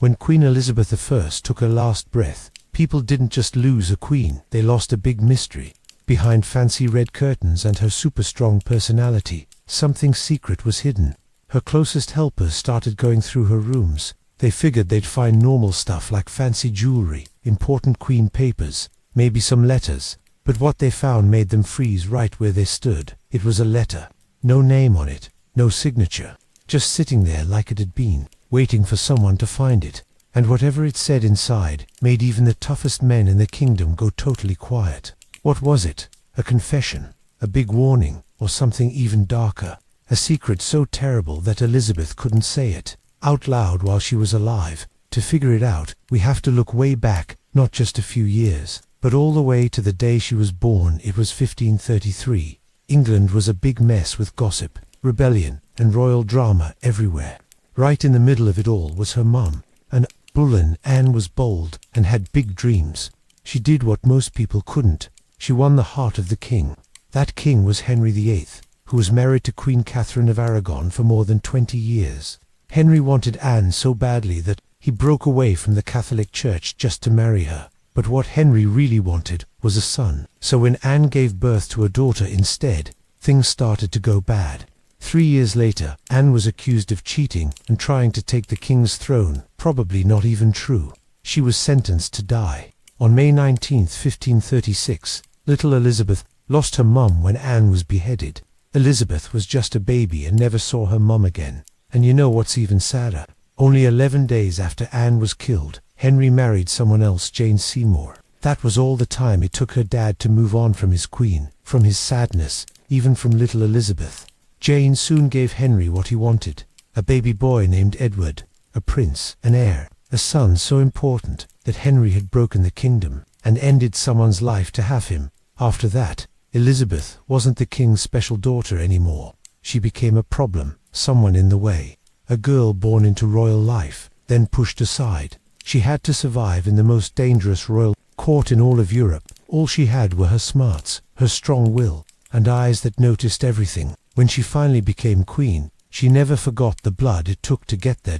When Queen Elizabeth I took her last breath, people didn't just lose a queen, they lost a big mystery. Behind fancy red curtains and her super-strong personality, something secret was hidden. Her closest helpers started going through her rooms. They figured they'd find normal stuff like fancy jewelry, important queen papers, maybe some letters. But what they found made them freeze right where they stood. It was a letter. No name on it, no signature. Just sitting there like it had been, waiting for someone to find it. And whatever it said inside made even the toughest men in the kingdom go totally quiet. What was it? A confession? A big warning? Or something even darker? A secret so terrible that Elizabeth couldn't say it out loud while she was alive. To figure it out, we have to look way back, not just a few years, but all the way to the day she was born. It was 1533. England was a big mess with gossip, rebellion, and royal drama everywhere. Right in the middle of it all was her mum. An Bullen. Anne was bold and had big dreams. She did what most people couldn't. She won the heart of the king. That king was Henry VIII, who was married to Queen Catherine of Aragon for more than 20 years. Henry wanted Anne so badly that he broke away from the Catholic Church just to marry her. But what Henry really wanted was a son. So when Anne gave birth to a daughter instead, things started to go bad. 3 years later, Anne was accused of cheating and trying to take the king's throne. Probably not even true. She was sentenced to die. On May 19, 1536, little Elizabeth lost her mum when Anne was beheaded. Elizabeth was just a baby and never saw her mum again. And you know what's even sadder? Only 11 days after Anne was killed, Henry married someone else, Jane Seymour. That was all the time it took her dad to move on from his queen, from his sadness, even from little Elizabeth. Jane soon gave Henry what he wanted, a baby boy named Edward, a prince, an heir, a son so important that Henry had broken the kingdom and ended someone's life to have him. After that, Elizabeth wasn't the king's special daughter anymore. She became a problem, someone in the way. A girl born into royal life, then pushed aside. She had to survive in the most dangerous royal court in all of Europe. All she had were her smarts, her strong will, and eyes that noticed everything. When she finally became queen, she never forgot the blood it took to get there.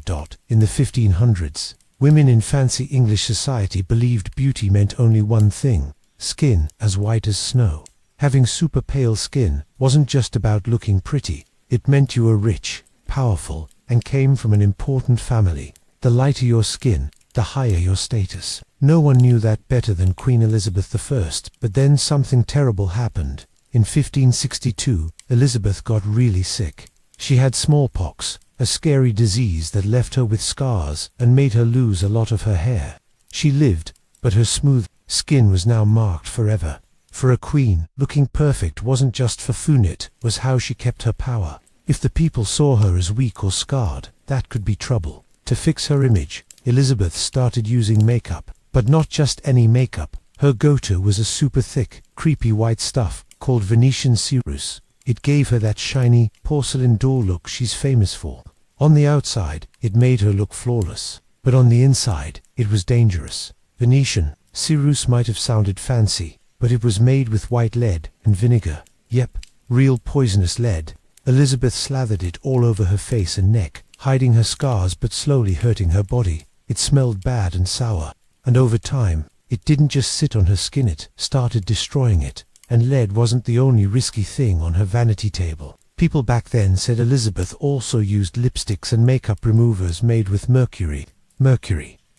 In the 1500s, women in fancy English society believed beauty meant only one thing: skin as white as snow. Having super pale skin wasn't just about looking pretty. It meant you were rich, powerful, and came from an important family. The lighter your skin, the higher your status. No one knew that better than Queen Elizabeth I, but then something terrible happened. In 1562, Elizabeth got really sick. She had smallpox, a scary disease that left her with scars and made her lose a lot of her hair. She lived, but her smooth skin was now marked forever. For a queen, looking perfect wasn't just for fun, it was how she kept her power. If the people saw her as weak or scarred, that could be trouble. To fix her image, Elizabeth started using makeup, but not just any makeup. Her go-to was a super thick, creepy white stuff called Venetian ceruse. It gave her that shiny, porcelain doll look she's famous for. On the outside, it made her look flawless, but on the inside, it was dangerous. Venetian ceruse might have sounded fancy, but it was made with white lead and vinegar. Yep, real poisonous lead. Elizabeth slathered it all over her face and neck, hiding her scars but slowly hurting her body. It smelled bad and sour, and over time, it didn't just sit on her skin, it started destroying it. And lead wasn't the only risky thing on her vanity table. People back then said Elizabeth also used lipsticks and makeup removers made with mercury.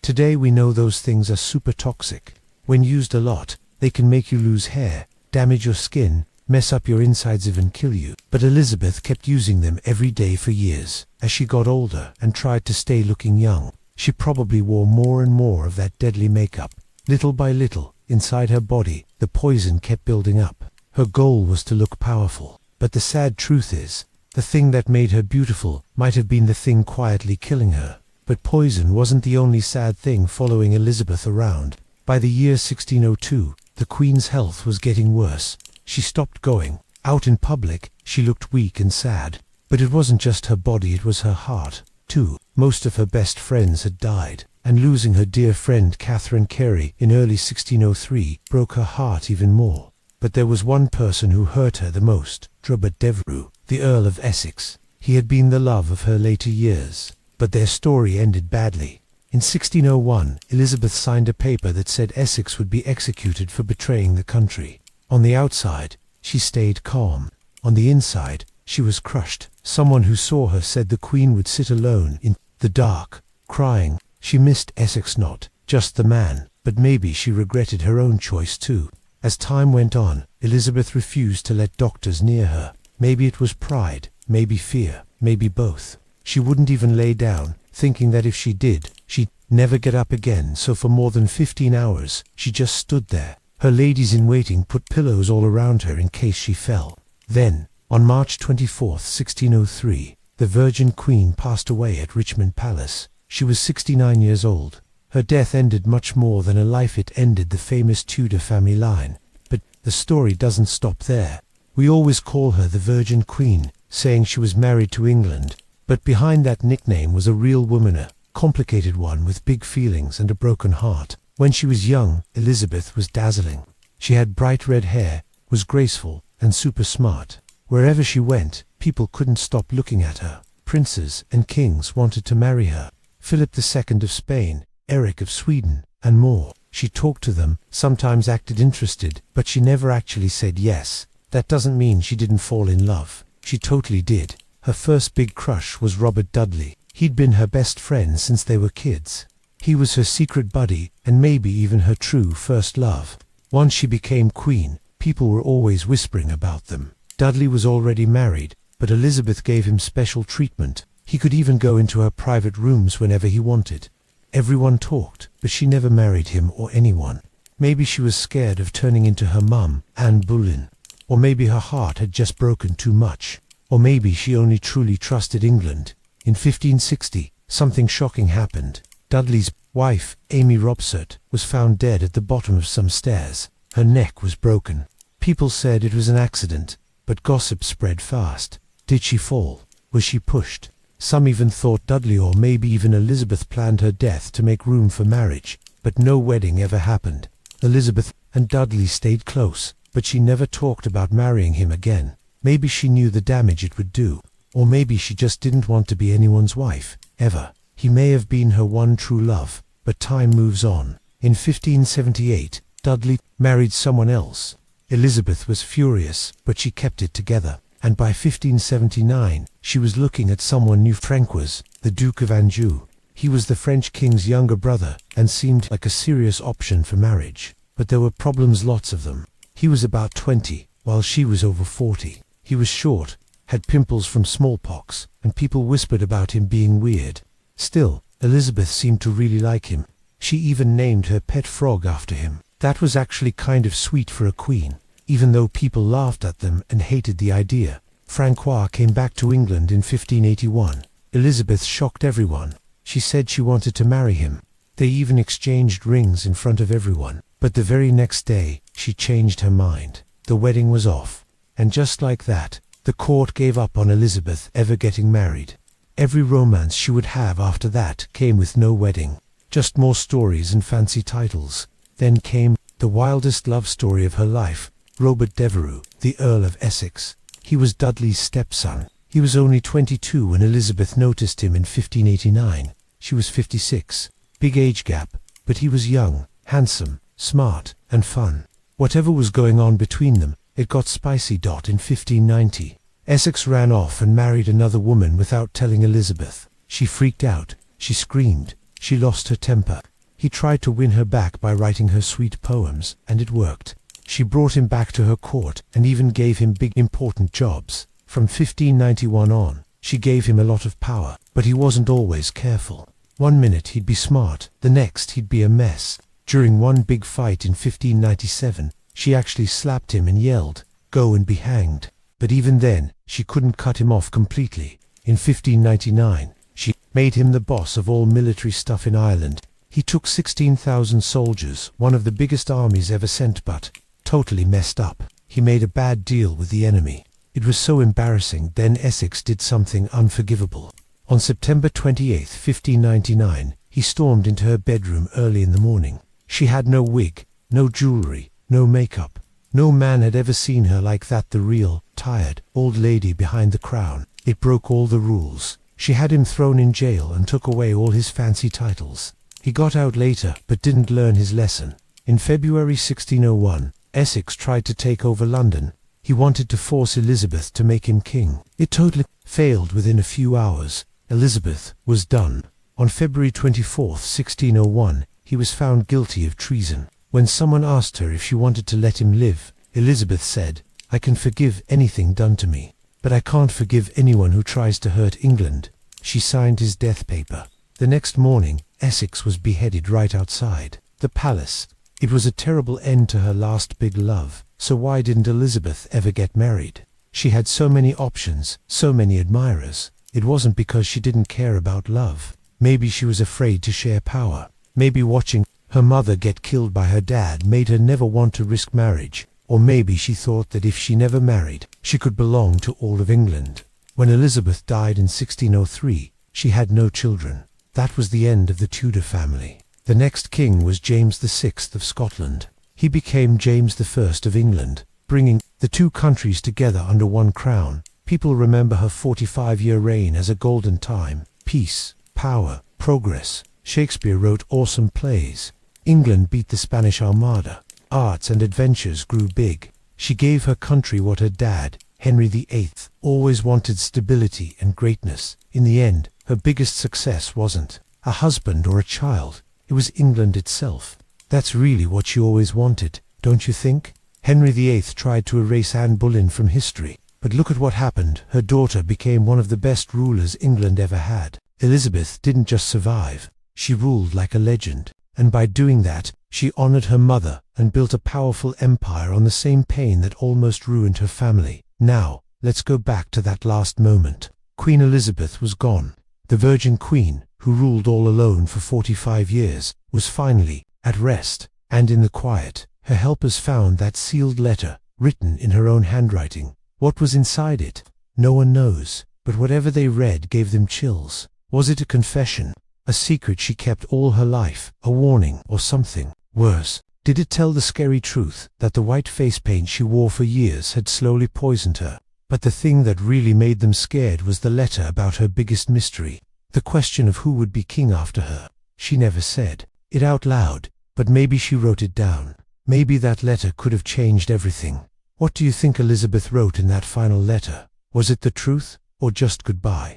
Today we know those things are super toxic. When used a lot, they can make you lose hair, damage your skin, mess up your insides, even kill you. But Elizabeth kept using them every day for years. As she got older and tried to stay looking young, she probably wore more and more of that deadly makeup. Little by little, inside her body, the poison kept building up. Her goal was to look powerful. But the sad truth is, the thing that made her beautiful might have been the thing quietly killing her. But poison wasn't the only sad thing following Elizabeth around. By the year 1602, the Queen's health was getting worse. She stopped going out in public. She looked weak and sad. But it wasn't just her body, it was her heart, too. Most of her best friends had died, and losing her dear friend Catherine Carey in early 1603 broke her heart even more. But there was one person who hurt her the most: Robert Devereux, the Earl of Essex. He had been the love of her later years, but their story ended badly. In 1601, Elizabeth signed a paper that said Essex would be executed for betraying the country. On the outside, she stayed calm. On the inside, she was crushed. Someone who saw her said the Queen would sit alone in the dark, crying. She missed Essex, not just the man, but maybe she regretted her own choice too. As time went on, Elizabeth refused to let doctors near her. Maybe it was pride, maybe fear, maybe both. She wouldn't even lay down, thinking that if she did, she'd never get up again, so for more than 15 hours, she just stood there. Her ladies-in-waiting put pillows all around her in case she fell. Then, on March 24, 1603, the Virgin Queen passed away at Richmond Palace. She was 69 years old. Her death ended much more than a life. It ended the famous Tudor family line. But the story doesn't stop there. We always call her the Virgin Queen, saying she was married to England. But behind that nickname was a real woman, a complicated one with big feelings and a broken heart. When she was young, Elizabeth was dazzling. She had bright red hair, was graceful, and super smart. Wherever she went, people couldn't stop looking at her. Princes and kings wanted to marry her. Philip II of Spain, Eric of Sweden, and more. She talked to them, sometimes acted interested, but she never actually said yes. That doesn't mean she didn't fall in love. She totally did. Her first big crush was Robert Dudley. He'd been her best friend since they were kids. He was her secret buddy, and maybe even her true first love. Once she became queen, people were always whispering about them. Dudley was already married, but Elizabeth gave him special treatment. He could even go into her private rooms whenever he wanted. Everyone talked, but she never married him or anyone. Maybe she was scared of turning into her mum, Anne Boleyn. Or maybe her heart had just broken too much. Or maybe she only truly trusted England. In 1560, something shocking happened. Dudley's wife, Amy Robsart, was found dead at the bottom of some stairs. Her neck was broken. People said it was an accident, but gossip spread fast. Did she fall? Was she pushed? Some even thought Dudley or maybe even Elizabeth planned her death to make room for marriage, but no wedding ever happened. Elizabeth and Dudley stayed close, but she never talked about marrying him again. Maybe she knew the damage it would do, or maybe she just didn't want to be anyone's wife, ever. He may have been her one true love, but time moves on. In 1578, Dudley married someone else. Elizabeth was furious, but she kept it together. And by 1579, she was looking at someone new. Francois, the Duke of Anjou. He was the French king's younger brother, and seemed like a serious option for marriage. But there were problems, lots of them. He was about 20, while she was over 40. He was short, had pimples from smallpox, and people whispered about him being weird. Still, Elizabeth seemed to really like him. She even named her pet frog after him. That was actually kind of sweet for a queen, even though people laughed at them and hated the idea. Francois came back to England in 1581. Elizabeth shocked everyone. She said she wanted to marry him. They even exchanged rings in front of everyone. But the very next day, she changed her mind. The wedding was off. And just like that, the court gave up on Elizabeth ever getting married. Every romance she would have after that came with no wedding. Just more stories and fancy titles. Then came the wildest love story of her life. Robert Devereux, the Earl of Essex. He was Dudley's stepson. He was only 22 when Elizabeth noticed him in 1589. She was 56. Big age gap, but he was young, handsome, smart, and fun. Whatever was going on between them, it got spicy. In 1590, Essex ran off and married another woman without telling Elizabeth. She freaked out. She screamed. She lost her temper. He tried to win her back by writing her sweet poems, and it worked. She brought him back to her court and even gave him big important jobs. From 1591 on, she gave him a lot of power, but he wasn't always careful. One minute he'd be smart, the next he'd be a mess. During one big fight in 1597, she actually slapped him and yelled, "Go and be hanged." But even then, she couldn't cut him off completely. In 1599, she made him the boss of all military stuff in Ireland. He took 16,000 soldiers, one of the biggest armies ever sent, but totally messed up. He made a bad deal with the enemy. It was so embarrassing. Then Essex did something unforgivable. On September 28, 1599, he stormed into her bedroom early in the morning. She had no wig, no jewelry, no makeup. No man had ever seen her like that, the real, tired, old lady behind the crown. It broke all the rules. She had him thrown in jail and took away all his fancy titles. He got out later, but didn't learn his lesson. In February 1601, Essex tried to take over London. He wanted to force Elizabeth to make him king. It totally failed within a few hours. Elizabeth was done. On February 24, 1601, he was found guilty of treason. When someone asked her if she wanted to let him live, Elizabeth said, "I can forgive anything done to me, but I can't forgive anyone who tries to hurt England." She signed his death paper. The next morning, Essex was beheaded right outside the palace. It was a terrible end to her last big love. So why didn't Elizabeth ever get married? She had so many options, so many admirers. It wasn't because she didn't care about love. Maybe she was afraid to share power. Maybe watching her mother get killed by her dad made her never want to risk marriage. Or maybe she thought that if she never married, she could belong to all of England. When Elizabeth died in 1603, she had no children. That was the end of the Tudor family. The next king was James VI of Scotland. He became James I of England, bringing the two countries together under one crown. People remember her 45-year reign as a golden time. Peace, power, progress. Shakespeare wrote awesome plays. England beat the Spanish Armada. Arts and adventures grew big. She gave her country what her dad, Henry VIII, always wanted: stability and greatness. In the end, her biggest success wasn't a husband or a child. It was England itself. That's really what she always wanted, don't you think? Henry VIII tried to erase Anne Boleyn from history, but look at what happened. Her daughter became one of the best rulers England ever had. Elizabeth didn't just survive, she ruled like a legend. And by doing that, she honored her mother and built a powerful empire on the same pain that almost ruined her family. Now, let's go back to that last moment. Queen Elizabeth was gone. The Virgin Queen, who ruled all alone for 45 years, was finally at rest. And in the quiet, her helpers found that sealed letter, written in her own handwriting. What was inside it? No one knows, but whatever they read gave them chills. Was it a confession? A secret she kept all her life? A warning or something worse? Did it tell the scary truth that the white face paint she wore for years had slowly poisoned her? But the thing that really made them scared was the letter about her biggest mystery. The question of who would be king after her. She never said it out loud, but maybe she wrote it down. Maybe that letter could have changed everything. What do you think Elizabeth wrote in that final letter? Was it the truth, or just goodbye?